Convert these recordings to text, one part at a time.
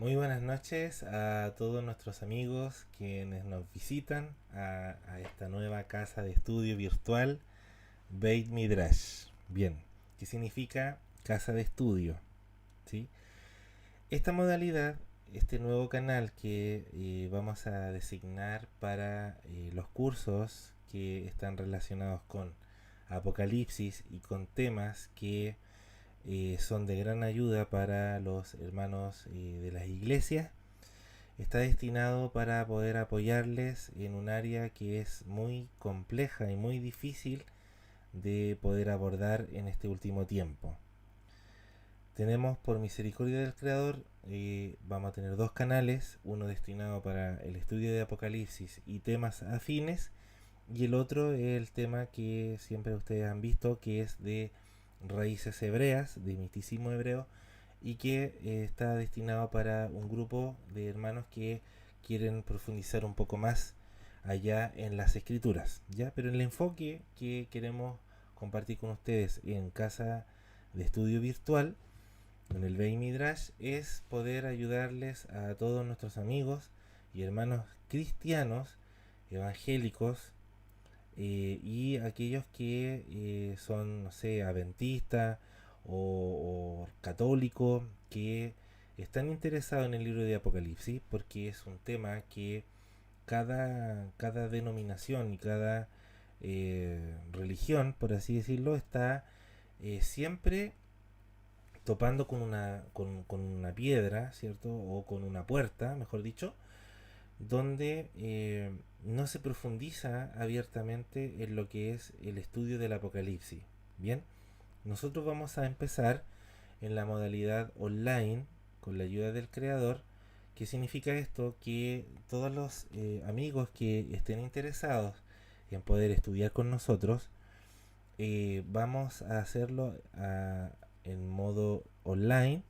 Muy buenas noches a todos nuestros amigos quienes nos visitan a esta nueva casa de estudio virtual Beit Midrash. Bien, ¿qué significa casa de estudio? ¿Sí? Esta modalidad, este nuevo canal que vamos a designar para los cursos que están relacionados con Apocalipsis y con temas que son de gran ayuda para los hermanos de las iglesias. Está destinado para poder apoyarles en un área que es muy compleja y muy difícil de poder abordar en este último tiempo. Tenemos, por misericordia del Creador, vamos a tener dos canales, uno destinado para el estudio de Apocalipsis y temas afines, y el otro es el tema que siempre ustedes han visto, que es de raíces hebreas, de misticismo hebreo, y que está destinado para un grupo de hermanos que quieren profundizar un poco más allá en las escrituras, ¿ya? Pero el enfoque que queremos compartir con ustedes en casa de estudio virtual, en el Beit Midrash, es poder ayudarles a todos nuestros amigos y hermanos cristianos, evangélicos, y aquellos que son, no sé, adventistas o católicos, que están interesados en el libro de Apocalipsis, porque es un tema que cada denominación y cada religión, por así decirlo, está siempre topando con una piedra, ¿cierto? O con una puerta, mejor dicho, donde no se profundiza abiertamente en lo que es el estudio del Apocalipsis. Bien, nosotros vamos a empezar en la modalidad online con la ayuda del creador. ¿Qué significa esto? Que todos los amigos que estén interesados en poder estudiar con nosotros, vamos a hacerlo en modo online,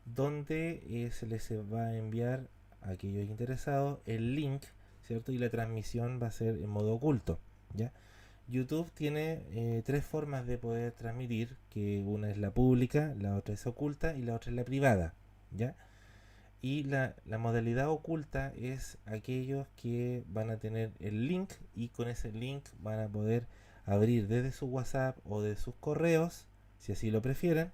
donde se les va a enviar a aquellos interesados el link, ¿cierto? Y la transmisión va a ser en modo oculto, ¿ya? YouTube tiene tres formas de poder transmitir, que una es la pública, la otra es oculta y la otra es la privada, ¿ya? Y la modalidad oculta es aquellos que van a tener el link y con ese link van a poder abrir desde su WhatsApp o de sus correos, si así lo prefieren,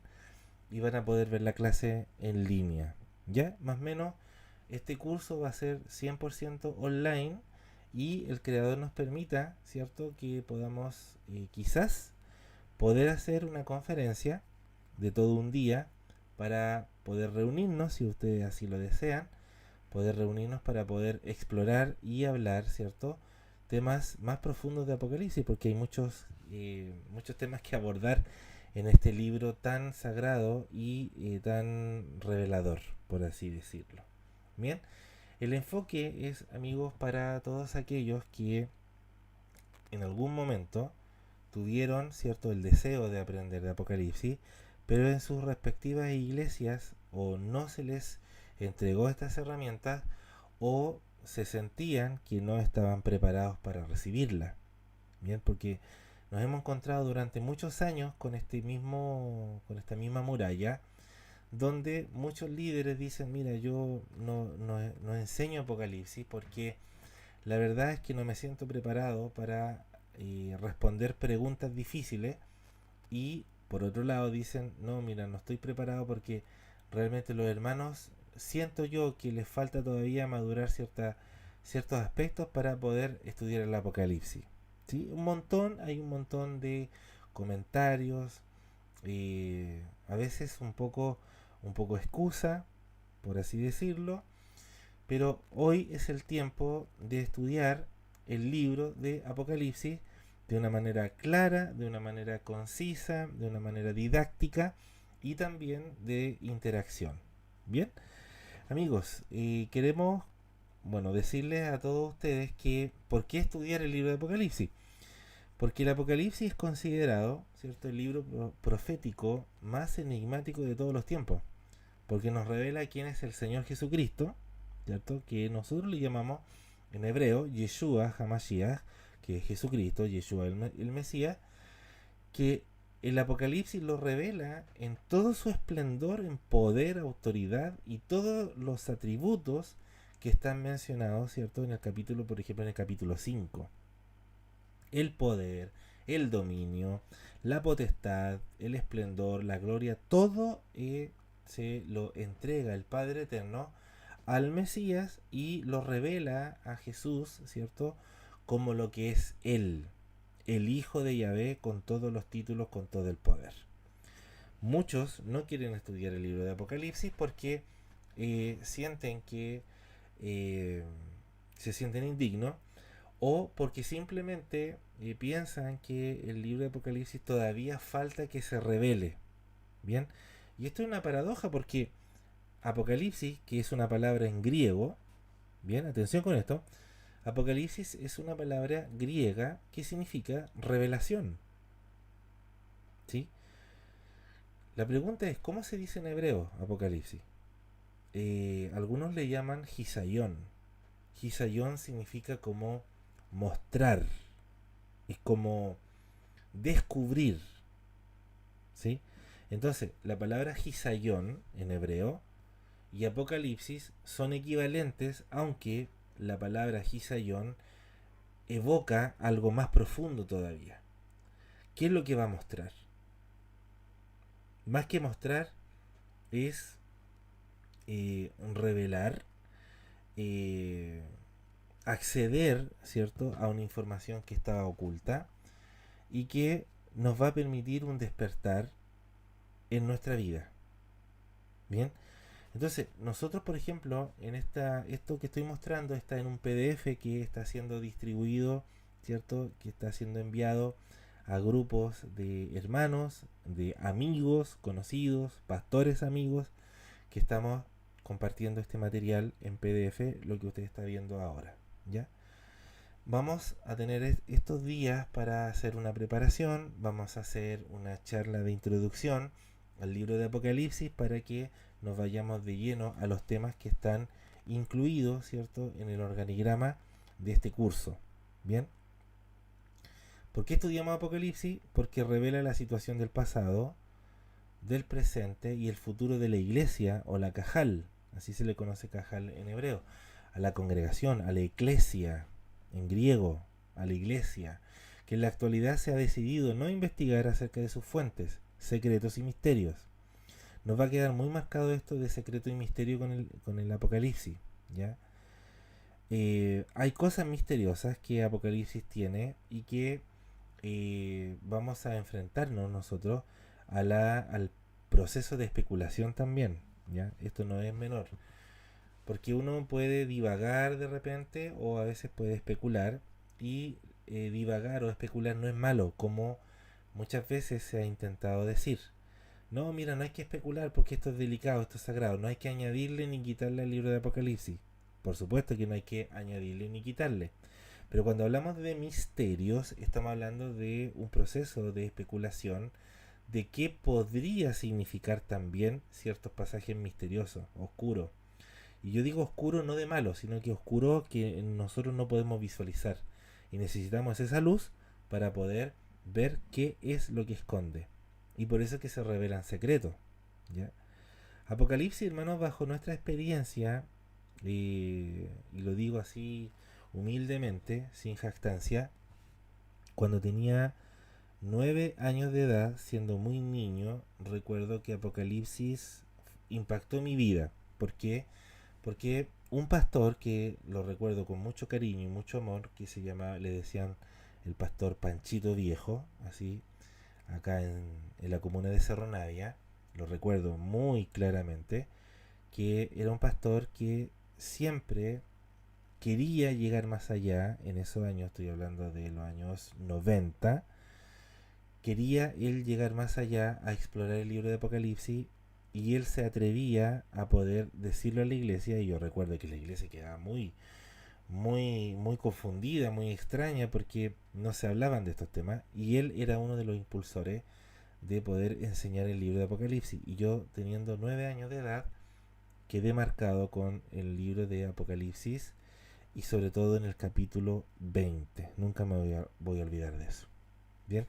y van a poder ver la clase en línea. ¿Ya? Más o menos, este curso va a ser 100% online y el creador nos permita, ¿cierto?, que podamos quizás poder hacer una conferencia de todo un día para poder reunirnos, si ustedes así lo desean, poder reunirnos para poder explorar y hablar, ¿cierto?, temas más profundos de Apocalipsis, porque hay muchos temas que abordar en este libro tan sagrado y tan revelador, por así decirlo. Bien, el enfoque es, amigos, para todos aquellos que en algún momento tuvieron, cierto, el deseo de aprender de Apocalipsis, pero en sus respectivas iglesias o no se les entregó estas herramientas o se sentían que no estaban preparados para recibirla. Bien, porque nos hemos encontrado durante muchos años con esta misma muralla, donde muchos líderes dicen, mira, yo no enseño Apocalipsis porque la verdad es que no me siento preparado para responder preguntas difíciles, y por otro lado dicen, no, mira, no estoy preparado porque realmente los hermanos siento yo que les falta todavía madurar ciertos aspectos para poder estudiar el Apocalipsis. ¿Sí? Hay un montón de comentarios, a veces un poco excusa, por así decirlo, pero hoy es el tiempo de estudiar el libro de Apocalipsis de una manera clara, de una manera concisa, de una manera didáctica y también de interacción. Bien, amigos, queremos, bueno, decirles a todos ustedes que ¿por qué estudiar el libro de Apocalipsis? Porque el Apocalipsis es considerado, ¿cierto?, el libro profético más enigmático de todos los tiempos, porque nos revela quién es el Señor Jesucristo, ¿cierto?, que nosotros le llamamos en hebreo Yeshua HaMashiach, que es Jesucristo, Yeshua el Mesías, que el Apocalipsis lo revela en todo su esplendor, en poder, autoridad y todos los atributos que están mencionados, ¿cierto? En el capítulo, por ejemplo, en el capítulo 5. El poder, el dominio, la potestad, el esplendor, la gloria, todo se lo entrega el Padre Eterno al Mesías y lo revela a Jesús, ¿cierto? Como lo que es Él, el Hijo de Yahvé, con todos los títulos, con todo el poder. Muchos no quieren estudiar el libro de Apocalipsis porque sienten que se sienten indignos, o porque simplemente piensan que el libro de Apocalipsis todavía falta que se revele. Bien, y esto es una paradoja porque Apocalipsis, que es una palabra en griego, bien, atención con esto, Apocalipsis es una palabra griega que significa revelación. ¿Sí? La pregunta es, ¿cómo se dice en hebreo Apocalipsis? Algunos le llaman Hisayón. Hisayón significa como mostrar, es como descubrir. ¿Sí? Entonces, la palabra Hisayón en hebreo y Apocalipsis son equivalentes, aunque la palabra Hisayón evoca algo más profundo todavía. ¿Qué es lo que va a mostrar? Más que mostrar es revelar, eh, acceder, ¿cierto?, a una información que estaba oculta y que nos va a permitir un despertar en nuestra vida. Bien, entonces nosotros, por ejemplo, en esto que estoy mostrando está en un PDF que está siendo distribuido, ¿cierto?, que está siendo enviado a grupos de hermanos, de amigos, conocidos, pastores amigos, que estamos compartiendo este material en PDF, lo que usted está viendo ahora, ¿ya? Vamos a tener estos días para hacer una preparación, vamos a hacer una charla de introducción al libro de Apocalipsis para que nos vayamos de lleno a los temas que están incluidos, ¿cierto?, en el organigrama de este curso. Bien, ¿por qué estudiamos Apocalipsis? Porque revela la situación del pasado, del presente y el futuro de la iglesia o la cajal, así se le conoce cajal en hebreo, a la congregación, a la eclesia en griego, a la iglesia, que en la actualidad se ha decidido no investigar acerca de sus fuentes, secretos y misterios. Nos va a quedar muy marcado esto de secreto y misterio con el Apocalipsis, ¿ya? Hay cosas misteriosas que Apocalipsis tiene y que vamos a enfrentarnos nosotros al proceso de especulación también, ¿ya? Esto no es menor, porque uno puede divagar de repente o a veces puede especular y divagar o especular no es malo, como muchas veces se ha intentado decir. No, mira, no hay que especular porque esto es delicado, esto es sagrado, no hay que añadirle ni quitarle al libro de Apocalipsis. Por supuesto que no hay que añadirle ni quitarle. Pero cuando hablamos de misterios, estamos hablando de un proceso de especulación de qué podría significar también ciertos pasajes misteriosos, oscuros. Y yo digo oscuro no de malo, sino que oscuro que nosotros no podemos visualizar. Y necesitamos esa luz para poder ver qué es lo que esconde. Y por eso es que se revelan secretos, ¿ya? Apocalipsis, hermanos, bajo nuestra experiencia, y lo digo así humildemente, sin jactancia, cuando tenía 9 años de edad, siendo muy niño, recuerdo que Apocalipsis impactó mi vida. ¿Por qué? Porque un pastor que lo recuerdo con mucho cariño y mucho amor, que se llamaba, le decían el pastor Panchito Viejo, así, acá en la comuna de Cerro Navia, lo recuerdo muy claramente, que era un pastor que siempre quería llegar más allá. En esos años, estoy hablando de los años 90, quería él llegar más allá a explorar el libro de Apocalipsis, y él se atrevía a poder decirlo a la iglesia, y yo recuerdo que la iglesia quedaba muy confundida, muy extraña, porque no se hablaban de estos temas, y él era uno de los impulsores de poder enseñar el libro de Apocalipsis, y yo, teniendo 9 años de edad, quedé marcado con el libro de Apocalipsis, y sobre todo en el capítulo 20. Nunca me voy a olvidar de eso. Bien,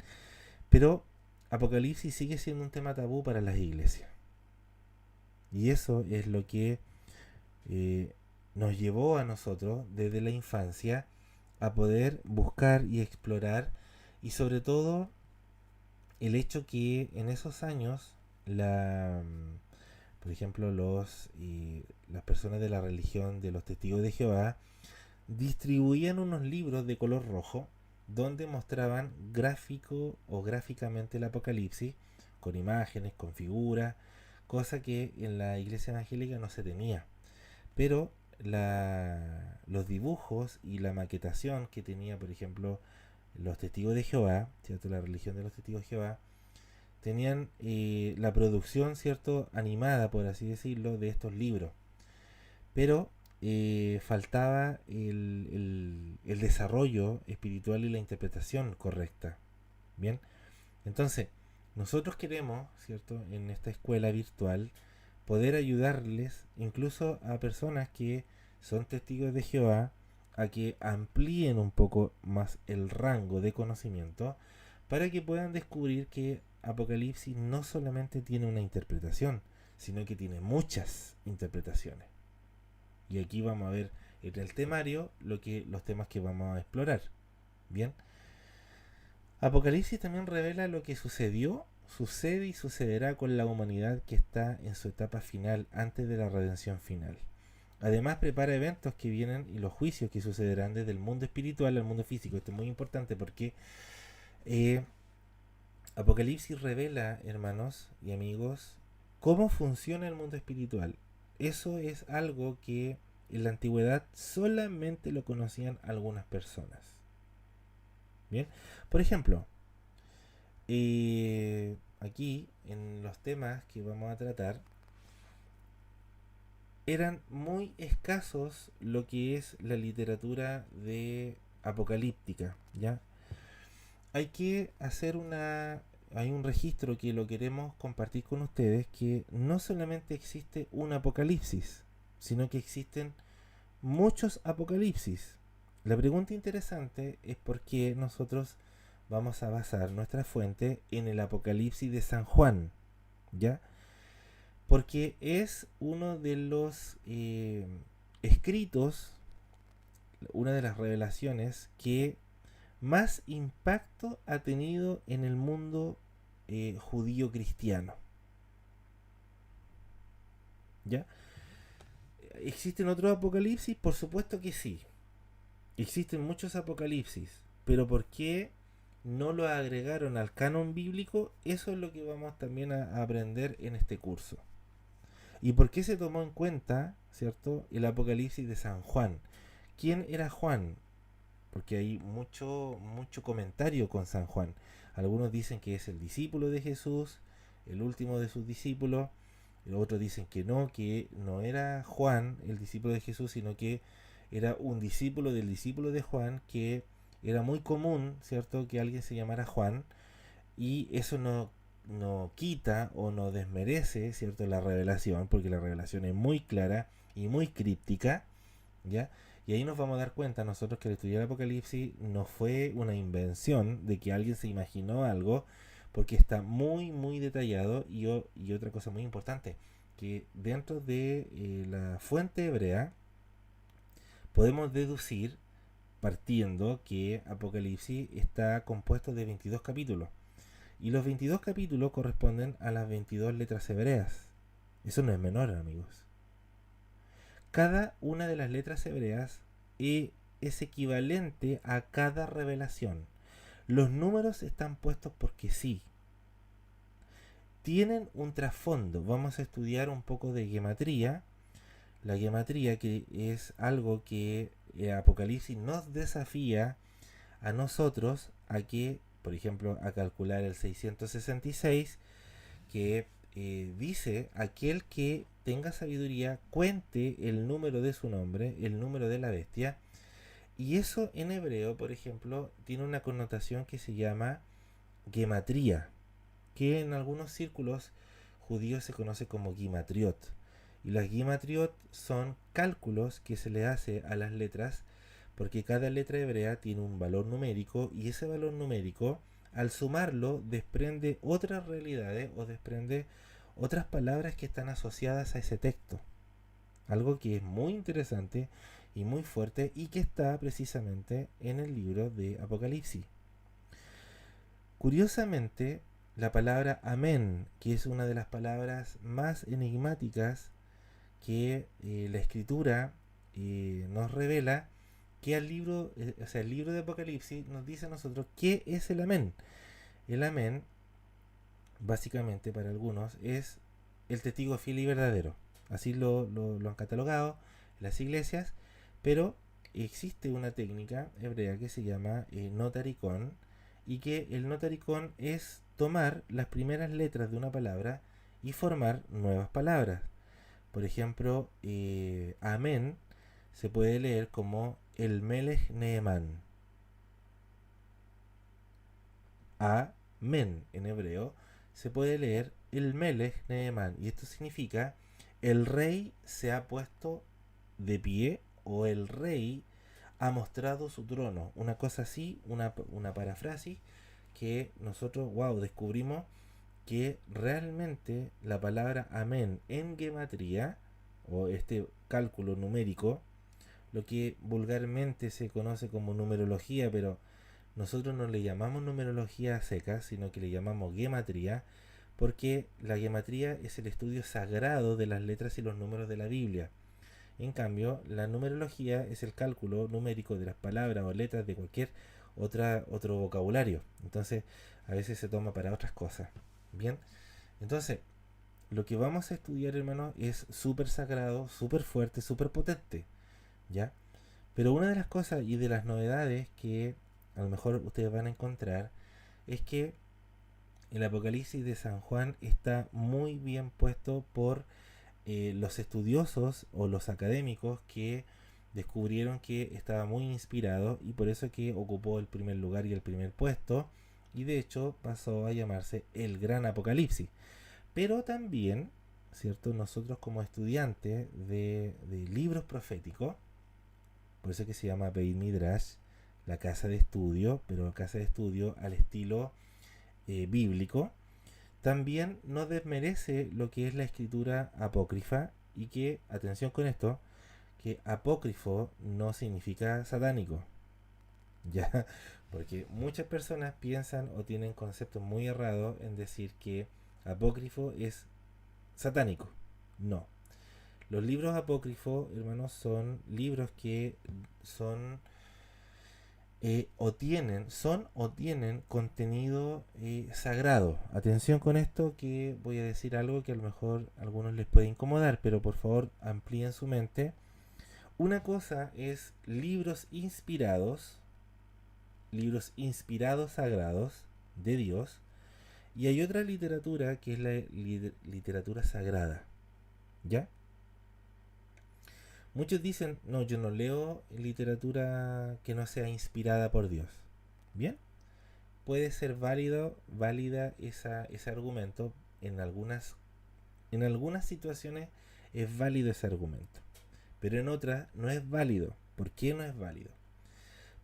pero Apocalipsis sigue siendo un tema tabú para las iglesias. Y eso es lo que nos llevó a nosotros desde la infancia a poder buscar y explorar, y sobre todo el hecho que en esos años por ejemplo las personas de la religión de los testigos de Jehová distribuían unos libros de color rojo donde mostraban gráfico o gráficamente el Apocalipsis con imágenes, con figuras, cosa que en la iglesia evangélica no se tenía. Pero los dibujos y la maquetación que tenía, por ejemplo, los testigos de Jehová, ¿cierto? La religión de los testigos de Jehová, tenían la producción, ¿cierto? Animada, por así decirlo, de estos libros. Pero faltaba el desarrollo espiritual y la interpretación correcta. Bien, entonces nosotros queremos, ¿cierto? En esta escuela virtual poder ayudarles incluso a personas que son testigos de Jehová a que amplíen un poco más el rango de conocimiento para que puedan descubrir que Apocalipsis no solamente tiene una interpretación, sino que tiene muchas interpretaciones. Y aquí vamos a ver en el temario los temas que vamos a explorar. Bien, Apocalipsis también revela lo que sucedió, sucede y sucederá con la humanidad que está en su etapa final antes de la redención final. Además prepara eventos que vienen y los juicios que sucederán desde el mundo espiritual al mundo físico. Esto es muy importante porque Apocalipsis revela, hermanos y amigos, cómo funciona el mundo espiritual. Eso es algo que en la antigüedad solamente lo conocían algunas personas. Bien, por ejemplo, aquí en los temas que vamos a tratar eran muy escasos lo que es la literatura de apocalíptica, ¿ya? Hay que hacer hay un registro que lo queremos compartir con ustedes, que no solamente existe un apocalipsis, sino que existen muchos apocalipsis. La pregunta interesante es por qué nosotros vamos a basar nuestra fuente en el Apocalipsis de San Juan, ¿ya? Porque es uno de los escritos, una de las revelaciones que más impacto ha tenido en el mundo judío cristiano. ¿Ya? ¿Existen otros apocalipsis? Por supuesto que sí. Existen muchos apocalipsis. Pero ¿por qué no lo agregaron al canon bíblico? Eso es lo que vamos también a aprender en este curso. ¿Y por qué se tomó en cuenta, cierto, el apocalipsis de San Juan? ¿Quién era Juan? Porque hay mucho comentario con San Juan. Algunos dicen que es el discípulo de Jesús, el último de sus discípulos. Otros dicen que no era Juan el discípulo de Jesús, sino que era un discípulo del discípulo de Juan, que era muy común, ¿cierto?, que alguien se llamara Juan, y eso no quita o no desmerece, ¿cierto?, la revelación, porque la revelación es muy clara y muy críptica, ¿ya? Y ahí nos vamos a dar cuenta nosotros que el estudiar el Apocalipsis no fue una invención de que alguien se imaginó algo, porque está muy detallado. Y otra cosa muy importante, que dentro de la fuente hebrea podemos deducir, partiendo, que Apocalipsis está compuesto de 22 capítulos. Y los 22 capítulos corresponden a las 22 letras hebreas. Eso no es menor, amigos. Cada una de las letras hebreas es equivalente a cada revelación. Los números están puestos porque sí. Tienen un trasfondo. Vamos a estudiar un poco de gematría. La gematría, que es algo que Apocalipsis nos desafía a nosotros a que, por ejemplo, a calcular el 666, que dice: aquel que tenga sabiduría cuente el número de su nombre, el número de la bestia. Y eso en hebreo, por ejemplo, tiene una connotación que se llama gematría, que en algunos círculos judíos se conoce como gimatriot. Y las gimatriot son cálculos que se le hace a las letras, porque cada letra hebrea tiene un valor numérico, y ese valor numérico al sumarlo desprende otras realidades o desprende otras palabras que están asociadas a ese texto. Algo que es muy interesante y muy fuerte y que está precisamente en el libro de Apocalipsis. Curiosamente, la palabra amén, que es una de las palabras más enigmáticas que la escritura nos revela, que el libro de Apocalipsis nos dice a nosotros qué es el amén. El amén, básicamente para algunos, es el testigo fiel y verdadero. Así lo han catalogado las iglesias, pero existe una técnica hebrea que se llama notaricón, y que el notaricón es tomar las primeras letras de una palabra y formar nuevas palabras. Por ejemplo, amén se puede leer como el Melech Neemán. Amén en hebreo se puede leer el Melech Neemán. Y esto significa el rey se ha puesto de pie o el rey ha mostrado su trono. Una cosa así, una parafrasis que nosotros, wow, descubrimos que realmente la palabra amén en gematría o este cálculo numérico, lo que vulgarmente se conoce como numerología, pero nosotros no le llamamos numerología seca, sino que le llamamos gematría, porque la gematría es el estudio sagrado de las letras y los números de la Biblia. En cambio, la numerología es el cálculo numérico de las palabras o letras de cualquier otro vocabulario. Entonces, a veces se toma para otras cosas. Bien, entonces, lo que vamos a estudiar, hermanos, es súper sagrado, súper fuerte, súper potente. ¿Ya? Pero una de las cosas y de las novedades que a lo mejor ustedes van a encontrar es que el Apocalipsis de San Juan está muy bien puesto por los estudiosos o los académicos que descubrieron que estaba muy inspirado y por eso que ocupó el primer lugar y el primer puesto, y de hecho pasó a llamarse el Gran Apocalipsis. Pero también, ¿cierto? Nosotros como estudiantes de libros proféticos, por eso que se llama Beit Midrash, la casa de estudio, pero casa de estudio al estilo bíblico, también no desmerece lo que es la escritura apócrifa, y que, atención con esto, que apócrifo no significa satánico, ya, porque muchas personas piensan o tienen conceptos muy errados en decir que apócrifo es satánico. No. Los libros apócrifos, hermanos, son libros que son o tienen contenido sagrado. Atención con esto, que voy a decir algo que a lo mejor a algunos les puede incomodar, pero por favor amplíen su mente. Una cosa es libros inspirados sagrados de Dios, y hay otra literatura que es la literatura sagrada. ¿Ya? Muchos dicen, no, yo no leo literatura que no sea inspirada por Dios. Bien, puede ser válida ese argumento. En algunas situaciones es válido ese argumento, pero en otras no es válido. ¿Por qué no es válido?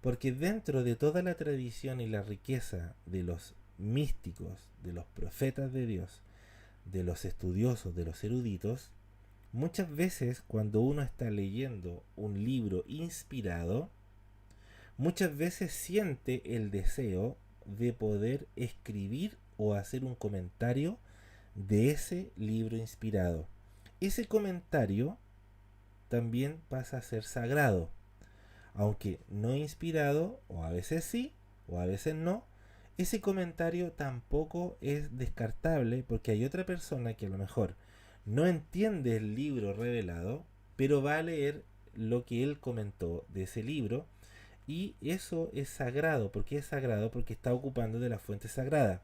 Porque dentro de toda la tradición y la riqueza de los místicos, de los profetas de Dios, de los estudiosos, de los eruditos, muchas veces cuando uno está leyendo un libro inspirado, muchas veces siente el deseo de poder escribir o hacer un comentario de ese libro inspirado. Ese comentario también pasa a ser sagrado, aunque no inspirado, o a veces sí, o a veces no. Ese comentario tampoco es descartable, porque hay otra persona que a lo mejor no entiende el libro revelado, pero va a leer lo que él comentó de ese libro, y eso es sagrado. ¿Por qué es sagrado? Porque está ocupando de la fuente sagrada.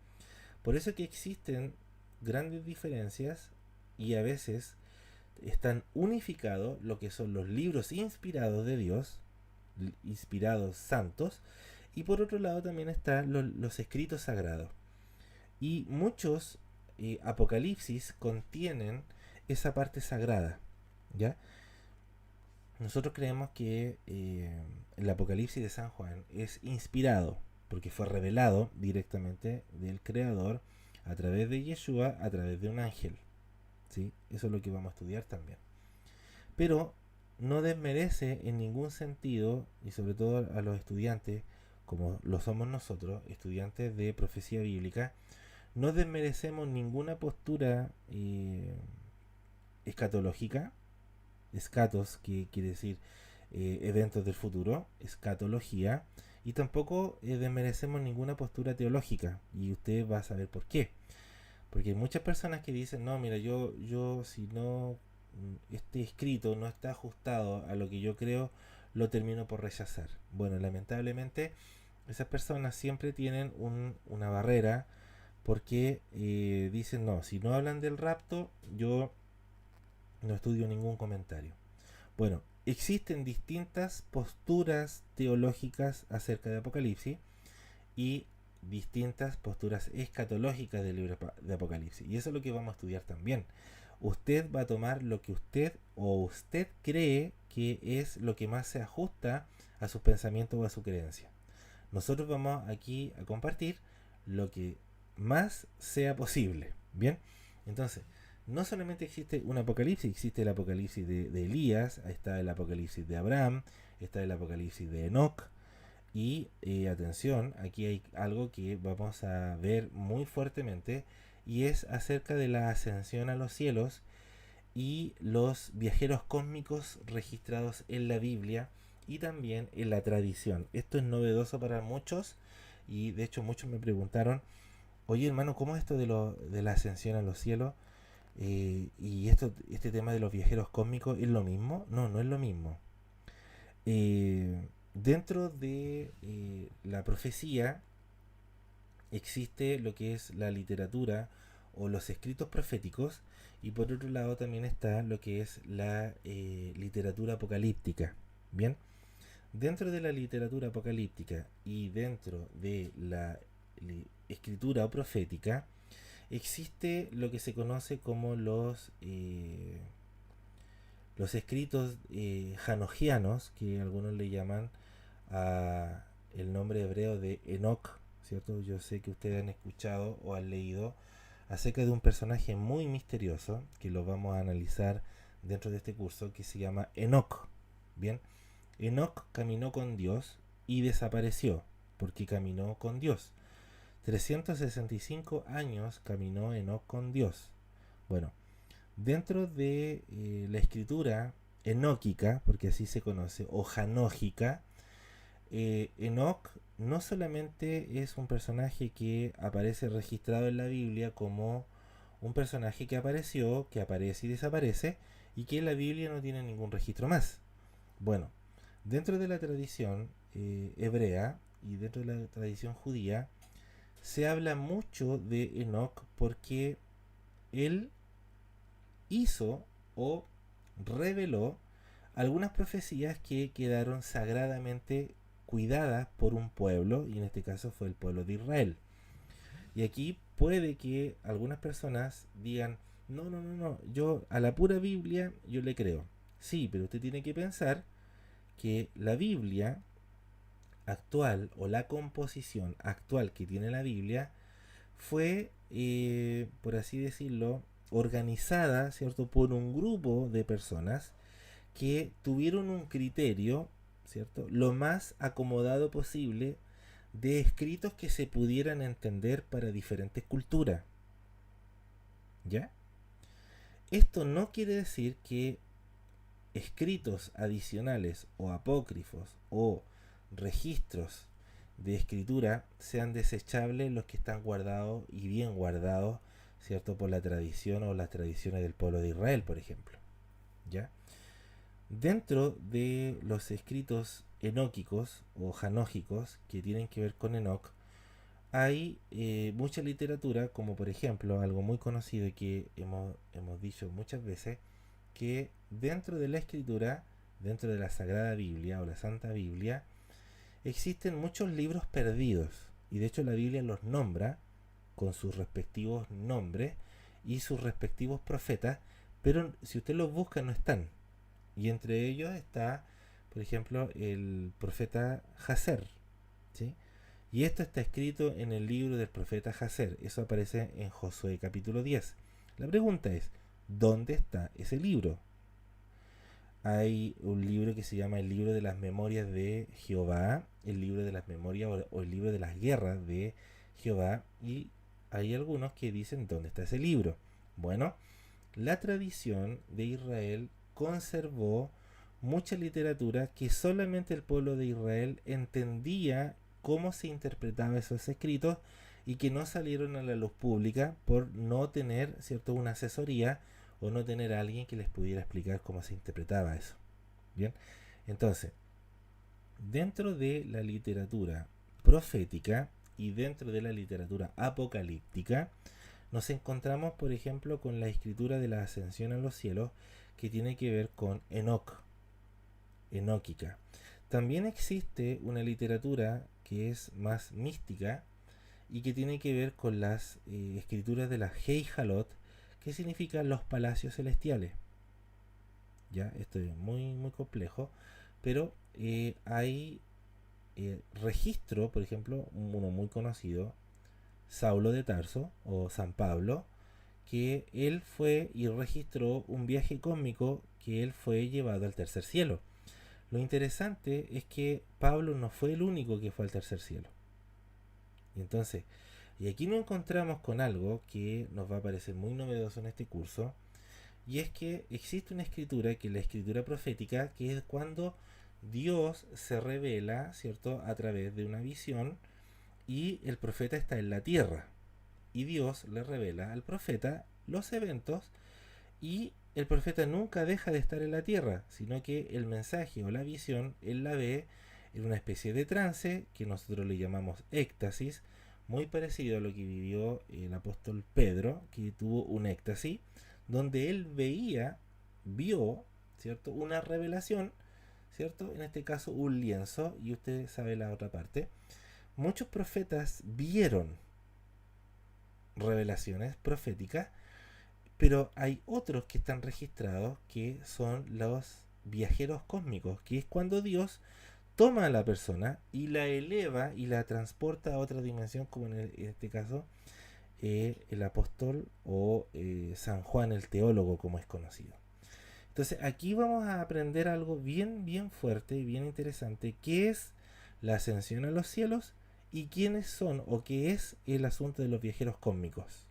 Por eso que existen grandes diferencias, y a veces están unificados lo que son los libros inspirados de Dios, inspirados santos, y por otro lado también están los escritos sagrados. Y muchos apocalipsis contienen esa parte sagrada. ¿Ya? Nosotros creemos que el Apocalipsis de San Juan es inspirado, porque fue revelado directamente del Creador a través de Yeshua, a través de un ángel. ¿Sí? Eso es lo que vamos a estudiar también. Pero no desmerece en ningún sentido, y sobre todo a los estudiantes, como lo somos nosotros, estudiantes de profecía bíblica, no desmerecemos ninguna postura escatológica, escatos, que quiere decir eventos del futuro, escatología, y tampoco desmerecemos ninguna postura teológica, y usted va a saber por qué. Porque hay muchas personas que dicen, no, mira, yo si no, este escrito no está ajustado a lo que yo creo, lo termino por rechazar. Bueno, lamentablemente esas personas siempre tienen una barrera porque dicen, no, si no hablan del rapto, yo no estudio ningún comentario. Bueno, existen distintas posturas teológicas acerca de Apocalipsis y distintas posturas escatológicas del libro de Apocalipsis. Y eso es lo que vamos a estudiar también. Usted va a tomar lo que usted cree que es lo que más se ajusta a sus pensamientos o a su creencia. Nosotros vamos aquí a compartir lo que más sea posible. Bien, entonces, no solamente existe un apocalipsis, existe el apocalipsis de Elías, está el apocalipsis de Abraham, está el apocalipsis de Enoch. Y atención, aquí hay algo que vamos a ver muy fuertemente y es acerca de la ascensión a los cielos y los viajeros cósmicos registrados en la Biblia y también en la tradición. Esto es novedoso para muchos y de hecho muchos me preguntaron, oye hermano, ¿cómo es esto de la ascensión a los cielos? Y este tema de los viajeros cósmicos, ¿es lo mismo? No, no es lo mismo. Dentro de la profecía existe lo que es la literatura o los escritos proféticos y por otro lado también está lo que es la literatura apocalíptica. Bien, dentro de la literatura apocalíptica y dentro de la escritura profética existe lo que se conoce como los escritos janogianos, que algunos le llaman a el nombre hebreo de Enoch, ¿cierto? Yo sé que ustedes han escuchado o han leído acerca de un personaje muy misterioso que lo vamos a analizar dentro de este curso, que se llama Enoch. Bien, Enoch caminó con Dios y desapareció porque caminó con Dios. 365 años caminó Enoch con Dios. Bueno, dentro de la escritura enóquica, porque así se conoce, o janógica, Enoch no solamente es un personaje que aparece registrado en la Biblia como un personaje que apareció, que aparece y desaparece, y que en la Biblia no tiene ningún registro más. Bueno, dentro de la tradición hebrea y dentro de la tradición judía, se habla mucho de Enoch porque él hizo o reveló algunas profecías que quedaron sagradamente cuidadas por un pueblo, y en este caso fue el pueblo de Israel. Y aquí puede que algunas personas digan, no, no, no, no, yo a la pura Biblia yo le creo. Sí, pero usted tiene que pensar que la Biblia actual o la composición actual que tiene la Biblia fue, por así decirlo, organizada, ¿cierto?, por un grupo de personas que tuvieron un criterio, ¿cierto?, lo más acomodado posible de escritos que se pudieran entender para diferentes culturas. ¿Ya? Esto no quiere decir que escritos adicionales o apócrifos o registros de escritura sean desechables los que están guardados y bien guardados, ¿cierto?, por la tradición o las tradiciones del pueblo de Israel, por ejemplo. ¿Ya? Dentro de los escritos enóquicos o janógicos que tienen que ver con Enoch, hay mucha literatura, como por ejemplo algo muy conocido y que hemos dicho muchas veces, que dentro de la escritura, dentro de la Sagrada Biblia o la Santa Biblia, existen muchos libros perdidos. Y de hecho la Biblia los nombra con sus respectivos nombres y sus respectivos profetas, pero si usted los busca no están. Y entre ellos está, por ejemplo, el profeta Jacer, ¿sí? Y esto está escrito en el libro del profeta Jacer. Eso aparece en Josué capítulo 10. La pregunta es, ¿dónde está ese libro? Hay un libro que se llama el libro de las memorias de Jehová, el libro de las memorias o el libro de las guerras de Jehová, y hay algunos que dicen dónde está ese libro. Bueno, la tradición de Israel conservó mucha literatura que solamente el pueblo de Israel entendía cómo se interpretaban esos escritos y que no salieron a la luz pública por no tener, ¿cierto?, una asesoría o no tener a alguien que les pudiera explicar cómo se interpretaba eso. Bien, entonces, dentro de la literatura profética y dentro de la literatura apocalíptica, nos encontramos, por ejemplo, con la escritura de la ascensión a los cielos, que tiene que ver con enóquica. También existe una literatura que es más mística y que tiene que ver con las escrituras de la Heijalot, que significa los palacios celestiales. Ya, esto es muy complejo, pero hay registro, por ejemplo, uno muy conocido, Saulo de Tarso o San Pablo, que él fue y registró un viaje cósmico que él fue llevado al tercer cielo. Lo interesante es que Pablo no fue el único que fue al tercer cielo. Y entonces, y aquí nos encontramos con algo que nos va a parecer muy novedoso en este curso, y es que existe una escritura, que es la escritura profética, que es cuando Dios se revela, ¿cierto?, a través de una visión, y el profeta está en la tierra. Y Dios le revela al profeta los eventos, y el profeta nunca deja de estar en la tierra, sino que el mensaje o la visión él la ve en una especie de trance que nosotros le llamamos éxtasis, muy parecido a lo que vivió el apóstol Pedro, que tuvo un éxtasis donde él vio, ¿cierto?, una revelación, ¿cierto?, en este caso un lienzo, y usted sabe la otra parte. Muchos profetas vieron revelaciones proféticas, pero hay otros que están registrados que son los viajeros cósmicos, que es cuando Dios toma a la persona y la eleva y la transporta a otra dimensión, como en este caso el apóstol o San Juan el teólogo, como es conocido. Entonces aquí vamos a aprender algo bien fuerte y bien interesante, que es la ascensión a los cielos y quiénes son o qué es el asunto de los viajeros cósmicos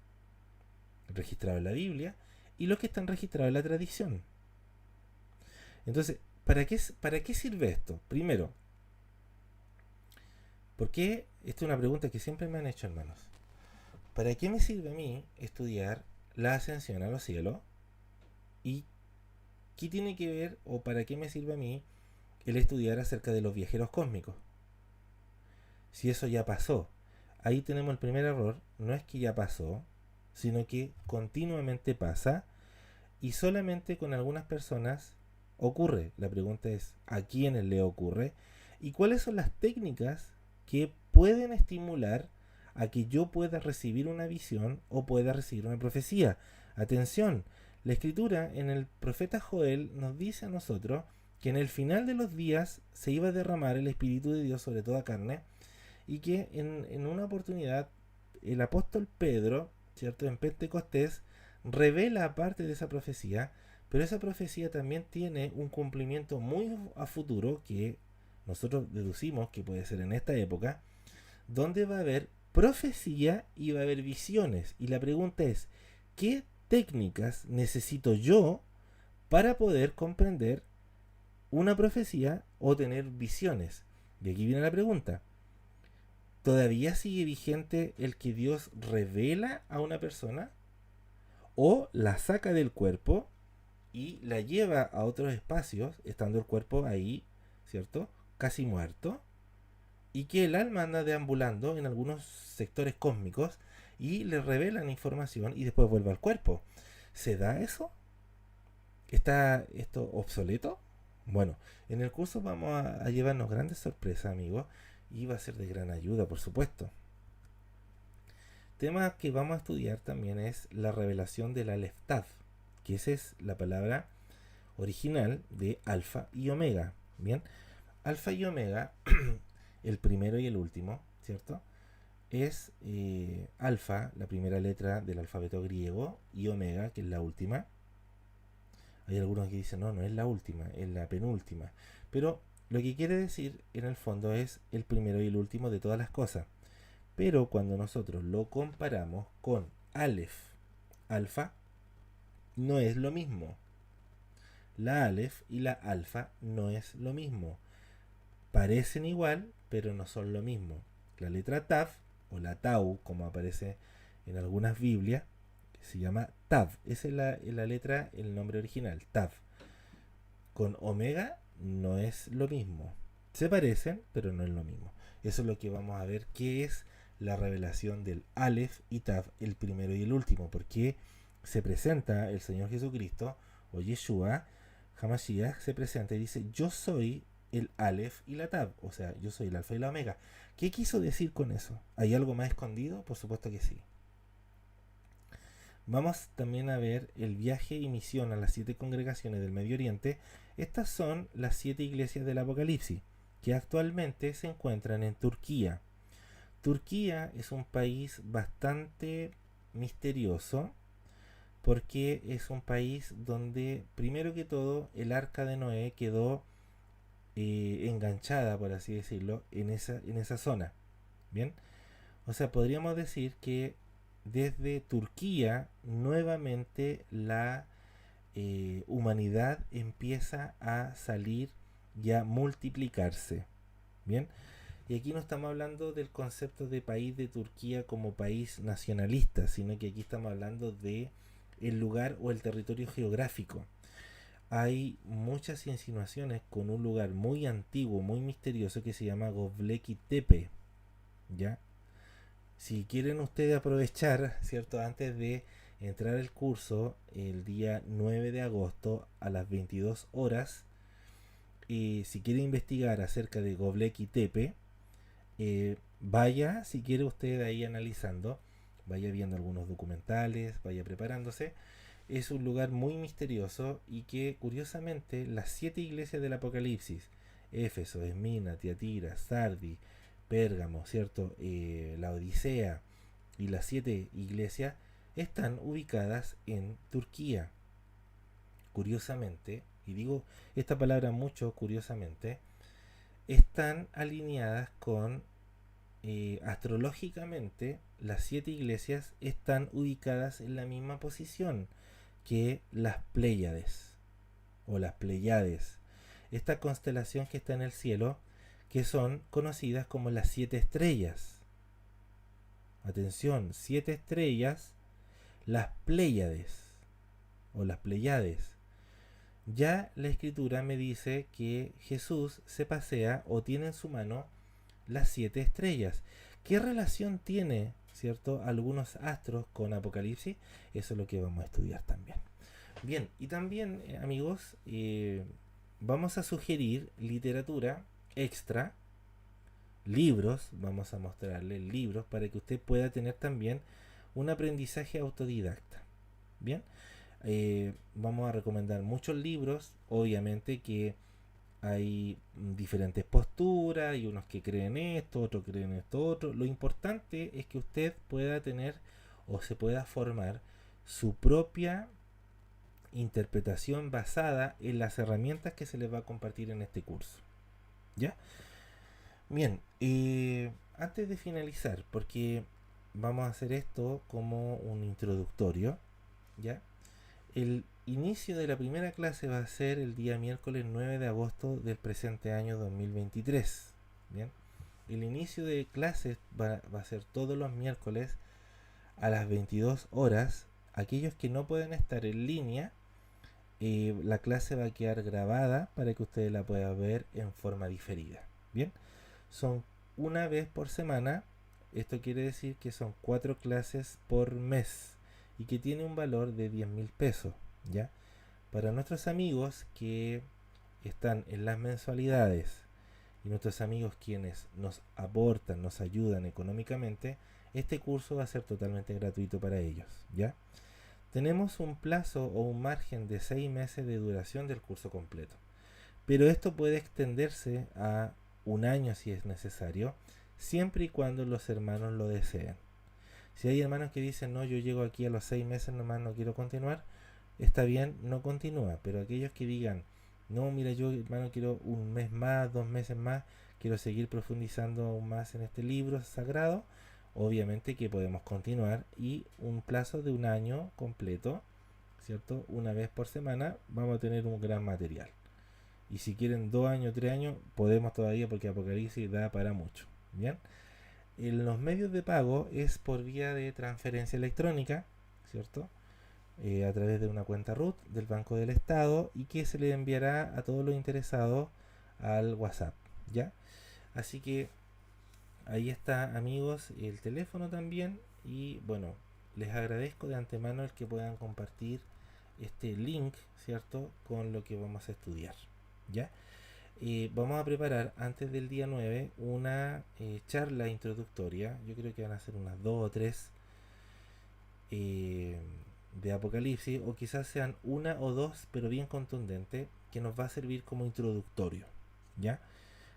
registrados en la Biblia y los que están registrados en la tradición. Entonces, ¿para qué sirve esto? Primero, porque esta es una pregunta que siempre me han hecho, hermanos. ¿Para qué me sirve a mí estudiar la ascensión a los cielos? ¿Y qué tiene que ver o para qué me sirve a mí el estudiar acerca de los viajeros cósmicos? Si eso ya pasó. Ahí tenemos el primer error. No es que ya pasó, sino que continuamente pasa y solamente con algunas personas ocurre. La pregunta es, ¿a quiénes le ocurre? ¿Y cuáles son las técnicas que pueden estimular a que yo pueda recibir una visión o pueda recibir una profecía? Atención, la escritura en el profeta Joel nos dice a nosotros que en el final de los días se iba a derramar el Espíritu de Dios sobre toda carne, y que en una oportunidad el apóstol Pedro, ¿cierto?, en Pentecostés revela parte de esa profecía, pero esa profecía también tiene un cumplimiento muy a futuro que nosotros deducimos que puede ser en esta época, donde va a haber profecía y va a haber visiones. Y la pregunta es, ¿qué técnicas necesito yo para poder comprender una profecía o tener visiones? De aquí viene la pregunta. ¿Todavía sigue vigente el que Dios revela a una persona o la saca del cuerpo y la lleva a otros espacios, estando el cuerpo ahí, ¿cierto?, casi muerto, y que el alma anda deambulando en algunos sectores cósmicos y le revelan información y después vuelve al cuerpo? ¿Se da eso? ¿Está esto obsoleto? Bueno, en el curso vamos a llevarnos grandes sorpresas, amigos, y va a ser de gran ayuda, por supuesto. Tema que vamos a estudiar también es la revelación del Aleph Tav, que esa es la palabra original de alfa y omega. Bien, alfa y omega, el primero y el último, ¿cierto? Es alfa, la primera letra del alfabeto griego, y omega, que es la última. Hay algunos que dicen, no, no es la última, es la penúltima. Pero lo que quiere decir en el fondo es el primero y el último de todas las cosas. Pero cuando nosotros lo comparamos con Aleph, alfa, no es lo mismo. La Aleph y la alfa no es lo mismo. Parecen igual, pero no son lo mismo. La letra Tav, o la Tau, como aparece en algunas Biblias, se llama Tav. Esa es la letra, el nombre original, Tav. Con Omega no es lo mismo. Se parecen, pero no es lo mismo. Eso es lo que vamos a ver, qué es la revelación del Aleph y Tav, el primero y el último. Porque se presenta el Señor Jesucristo, o Yeshua, Hamashiach, se presenta y dice, yo soy el Aleph y la Tav, o sea, yo soy el Alfa y la Omega. ¿Qué quiso decir con eso? ¿Hay algo más escondido? Por supuesto que sí. Vamos también a ver el viaje y misión a las 7 congregaciones del Medio Oriente. Estas son las 7 iglesias del Apocalipsis, que actualmente se encuentran en Turquía. Turquía es un país bastante misterioso, porque es un país donde, primero que todo, el arca de Noé quedó enganchada, por así decirlo, en esa zona. Bien, o sea, podríamos decir que desde Turquía nuevamente la humanidad empieza a salir y a multiplicarse. Bien, y aquí no estamos hablando del concepto de país de Turquía como país nacionalista, sino que aquí estamos hablando de el lugar o el territorio geográfico. Hay muchas insinuaciones con un lugar muy antiguo, muy misterioso que se llama Göbekli Tepe, ¿ya? Si quieren ustedes aprovechar, ¿cierto? Antes de entrar al curso el día 9 de agosto a las 22 horas, si quiere investigar acerca de Göbekli Tepe, vaya, si quiere usted ahí analizando, vaya viendo algunos documentales, vaya preparándose. Es un lugar muy misterioso y que curiosamente las 7 iglesias del Apocalipsis, Éfeso, Esmina, Tiatira, Sardi, Pérgamo, ¿cierto? La Odisea y las 7 iglesias están ubicadas en Turquía. Curiosamente, y digo esta palabra mucho curiosamente, están alineadas con astrológicamente las 7 iglesias están ubicadas en la misma posición que las Pléyades o las Pleiades, esta constelación que está en el cielo, que son conocidas como las 7 estrellas. Atención, 7 estrellas, las Pléyades o las Pleiades. Ya la escritura me dice que Jesús se pasea o tiene en su mano las 7 estrellas. ¿Qué relación tiene, cierto, algunos astros con Apocalipsis? Eso es lo que vamos a estudiar también. Bien, y también, amigos, vamos a sugerir literatura extra, libros, vamos a mostrarle libros para que usted pueda tener también un aprendizaje autodidacta. Bien, vamos a recomendar muchos libros, obviamente que hay diferentes posturas, y unos que creen esto, otros creen esto otro. Lo importante es que usted pueda tener o se pueda formar su propia interpretación basada en las herramientas que se les va a compartir en este curso. ¿Ya? Bien, antes de finalizar, porque vamos a hacer esto como un introductorio, ¿ya? El inicio de la primera clase va a ser el día miércoles 9 de agosto del presente año 2023. Bien, el inicio de clases va a ser todos los miércoles a las 22 horas. Aquellos que no pueden estar en línea, la clase va a quedar grabada para que ustedes la puedan ver en forma diferida. Bien, son una vez por semana. Esto quiere decir que son 4 clases por mes y que tiene un valor de 10.000 pesos. ¿Ya? Para nuestros amigos que están en las mensualidades y nuestros amigos quienes nos aportan, nos ayudan económicamente, este curso va a ser totalmente gratuito para ellos. ¿Ya? Tenemos un plazo o un margen de 6 meses de duración del curso completo, pero esto puede extenderse a un año si es necesario, siempre y cuando los hermanos lo deseen. Si hay hermanos que dicen, no, yo llego aquí a los 6 meses nomás, no quiero continuar, está bien, no continúa. Pero aquellos que digan, no, mira, yo hermano quiero un mes más, 2 meses más, quiero seguir profundizando aún más en este libro sagrado, obviamente que podemos continuar, y un plazo de un año completo, ¿cierto? Una vez por semana vamos a tener un gran material. Y si quieren 2 años, 3 años, podemos todavía, porque Apocalipsis da para mucho. Bien. En los medios de pago es por vía de transferencia electrónica, ¿cierto? A través de una cuenta RUT del Banco del Estado, y que se le enviará a todos los interesados al WhatsApp, ¿ya? Así que ahí está, amigos, el teléfono también. Y bueno, les agradezco de antemano el que puedan compartir este link, ¿cierto? Con lo que vamos a estudiar, ¿ya? Vamos a preparar antes del día 9 una charla introductoria. Yo creo que van a ser unas 2 o 3 eh, de Apocalipsis, o quizás sean una o dos, pero bien contundente, que nos va a servir como introductorio, ¿ya?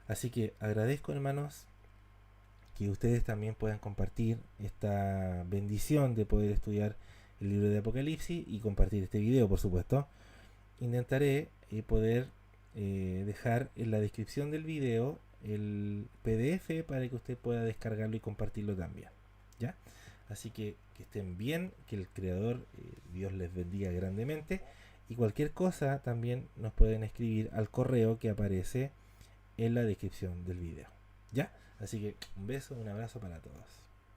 Así que agradezco, hermanos, que ustedes también puedan compartir esta bendición de poder estudiar el libro de Apocalipsis y compartir este video, por supuesto. Intentaré poder dejar en la descripción del video el PDF para que usted pueda descargarlo y compartirlo también, ¿ya? Así que estén bien, que el Creador, Dios les bendiga grandemente, y cualquier cosa también nos pueden escribir al correo que aparece en la descripción del video, ¿ya? Así que un beso, un abrazo para todos.